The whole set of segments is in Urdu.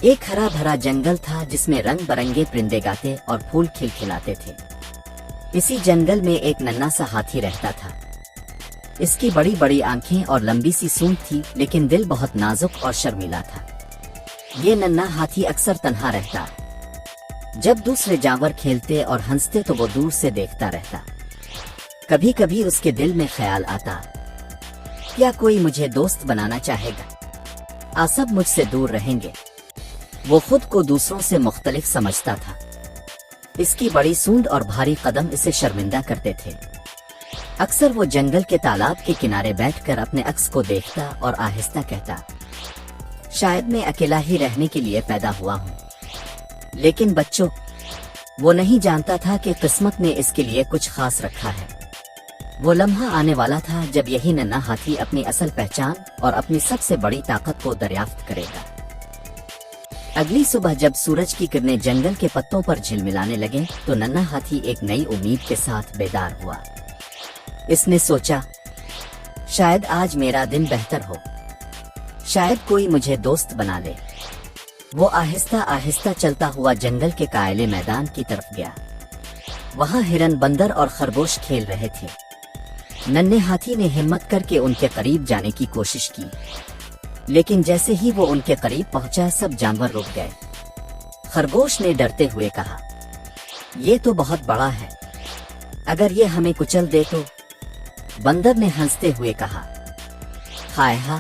ایک ہرا بھرا جنگل تھا جس میں رنگ برنگے پرندے گاتے اور پھول کھلکھلاتے تھے۔ اسی جنگل میں ایک ننھا سا ہاتھی رہتا تھا۔ اس کی بڑی بڑی آنکھیں اور لمبی سی سونڈ تھی، لیکن دل بہت نازک اور شرمیلا تھا۔ یہ ننھا ہاتھی اکثر تنہا رہتا۔ جب دوسرے جانور کھیلتے اور ہنستے تو وہ دور سے دیکھتا رہتا۔ کبھی کبھی اس کے دل میں خیال آتا، کیا کوئی مجھے دوست بنانا چاہے گا؟ سب مجھ سے دور رہیں گے۔ وہ خود کو دوسروں سے مختلف سمجھتا تھا۔ اس کی بڑی سونڈ اور بھاری قدم اسے شرمندہ کرتے تھے۔ اکثر وہ جنگل کے تالاب کے کنارے بیٹھ کر اپنے عکس کو دیکھتا اور آہستہ کہتا، شاید میں اکیلا ہی رہنے کے لیے پیدا ہوا ہوں۔ لیکن بچوں، وہ نہیں جانتا تھا کہ قسمت نے اس کے لیے کچھ خاص رکھا ہے۔ وہ لمحہ آنے والا تھا جب یہی ننھا ہاتھی اپنی اصل پہچان اور اپنی سب سے بڑی طاقت کو دریافت کرے گا۔ اگلی صبح جب سورج کی کرنیں جنگل کے پتوں پر جھلملانے لگیں تو ننھا ہاتھی ایک نئی امید کے ساتھ بیدار ہوا۔ اس نے سوچا، شاید آج میرا دن بہتر ہو، شاید کوئی مجھے دوست بنا لے۔ وہ آہستہ آہستہ چلتا ہوا جنگل کے کائلے میدان کی طرف گیا۔ وہاں ہرن، بندر اور خرگوش کھیل رہے تھے۔ ننھے ہاتھی نے ہمت کر کے ان کے قریب جانے کی کوشش کی، لیکن جیسے ہی وہ ان کے قریب پہنچا سب جانور رک گئے۔ خرگوش نے ڈرتے ہوئے کہا، یہ تو بہت بڑا ہے، اگر یہ ہمیں کچل دے تو؟ بندر نے ہنستے ہوئے کہا، ہائے ہاں،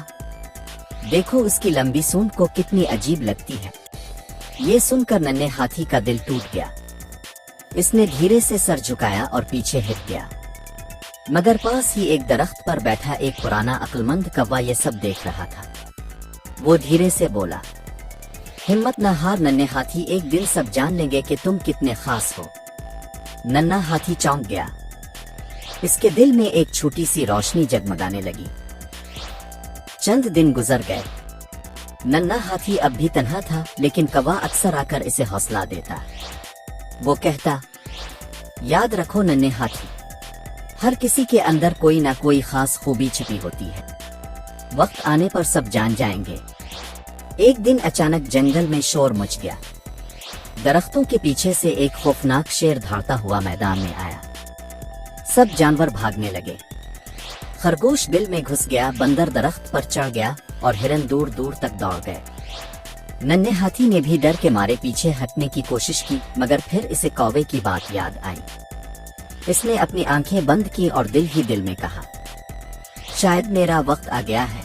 دیکھو اس کی لمبی سونڈ کو کتنی عجیب لگتی ہے۔ یہ سن کر ننھے ہاتھی کا دل ٹوٹ گیا۔ اس نے دھیرے سے سر جھکایا اور پیچھے ہٹ گیا، مگر پاس ہی ایک درخت پر بیٹھا ایک پرانا عقل مند کوا یہ سب دیکھ رہا تھا۔ وہ دھیرے سے بولا، ہمت نہ ہار ننھے ہاتھی، ایک دن سب جان لیں گے کہ تم کتنے خاص ہو۔ ننھا ہاتھی چونک گیا۔ اس کے دل میں ایک چھوٹی سی روشنی جگمگانے لگی۔ چند دن گزر گئے۔ ننھا ہاتھی اب بھی تنہا تھا، لیکن کوا اکثر آ کر اسے حوصلہ دیتا۔ وہ کہتا، یاد رکھو ننھے ہاتھی، ہر کسی کے اندر کوئی نہ کوئی خاص خوبی چھپی ہوتی ہے، وقت آنے پر سب جان جائیں گے۔ ایک دن اچانک جنگل میں شور مچ گیا۔ درختوں کے پیچھے سے ایک خوفناک شیر دھاڑتا ہوا میدان میں آیا۔ سب جانور بھاگنے لگے۔ خرگوش بل میں گھس گیا، بندر درخت پر چڑھ گیا اور ہرن دور دور تک دوڑ گئے۔ ننھے ہاتھی نے بھی ڈر کے مارے پیچھے ہٹنے کی کوشش کی، مگر پھر اسے کوے کی بات یاد آئی۔ اس نے اپنی آنکھیں بند کی اور دل ہی دل میں کہا، شاید میرا وقت آ گیا ہے۔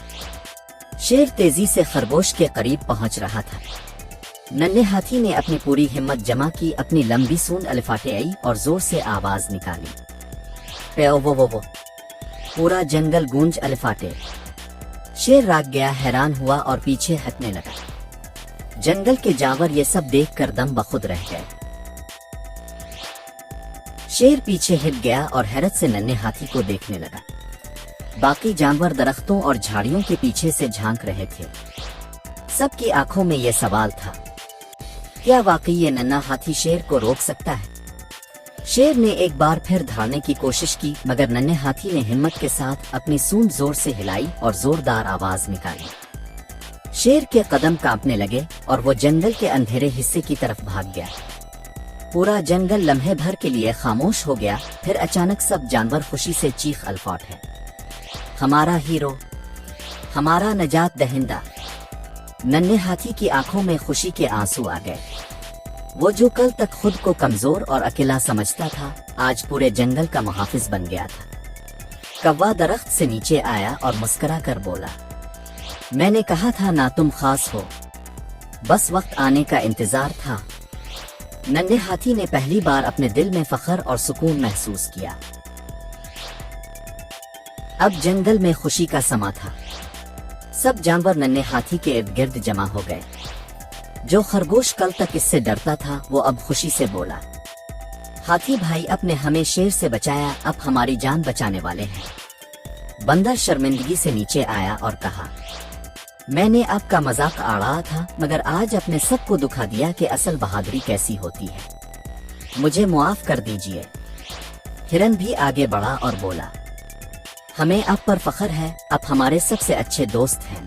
شیر تیزی سے خرگوش کے قریب پہنچ رہا تھا۔ ننھے ہاتھی نے اپنی پوری ہمت جمع کی، اپنی لمبی سونڈ الفاٹے آئی اور زور سے آواز نکالی، پیو وہ وہ۔ پورا جنگل گونج الفاٹے۔ شیر راگ گیا، حیران ہوا اور پیچھے ہٹنے لگا۔ جنگل کے جانور یہ سب دیکھ کر دم بخود رہ گئے۔ شیر پیچھے ہٹ گیا اور حیرت سے ننھے ہاتھی کو دیکھنے لگا۔ باقی جانور درختوں اور جھاڑیوں کے پیچھے سے جھانک رہے تھے۔ سب کی آنکھوں میں یہ سوال تھا، کیا واقعی یہ ننھا ہاتھی شیر کو روک سکتا ہے؟ شیر نے ایک بار پھر دھاڑنے کی کوشش کی، مگر ننھے ہاتھی نے ہمت کے ساتھ اپنی سونڈ زور سے ہلائی اور زوردار آواز نکالی۔ شیر کے قدم کانپنے لگے اور وہ جنگل کے اندھیرے حصے کی طرف بھاگ گیا۔ پورا جنگل لمحے بھر کے لیے خاموش ہو گیا، پھر اچانک سب جانور خوشی سے چیخ الفاٹ ہے، ہمارا ہیرو، ہمارا نجات دہندہ۔ ننھے ہاتھی کی آنکھوں میں خوشی کے آنسو آ گئے۔ وہ جو کل تک خود کو کمزور اور اکیلا سمجھتا تھا، آج پورے جنگل کا محافظ بن گیا تھا۔ کوا درخت سے نیچے آیا اور مسکرا کر بولا، میں نے کہا تھا نا تم خاص ہو، بس وقت آنے کا انتظار تھا۔ ننھے ہاتھی نے پہلی بار اپنے دل میں فخر اور سکون محسوس کیا۔ اب جنگل میں خوشی کا سما تھا۔ سب جانور ننھے ہاتھی کے ارد گرد جمع ہو گئے۔ جو خرگوش کل تک اس سے ڈرتا تھا وہ اب خوشی سے بولا، ہاتھی بھائی، اب نے ہمیں شیر سے بچایا، اب ہماری جان بچانے والے ہیں۔ بندر شرمندگی سے نیچے آیا اور کہا، میں نے آپ کا مذاق اڑایا تھا، مگر آج اپنے سب کو دکھا دیا کہ اصل بہادری کیسی ہوتی ہے، مجھے معاف کر دیجئے۔ ہرن بھی آگے بڑھا اور بولا، ہمیں آپ پر فخر ہے، آپ ہمارے سب سے اچھے دوست ہیں۔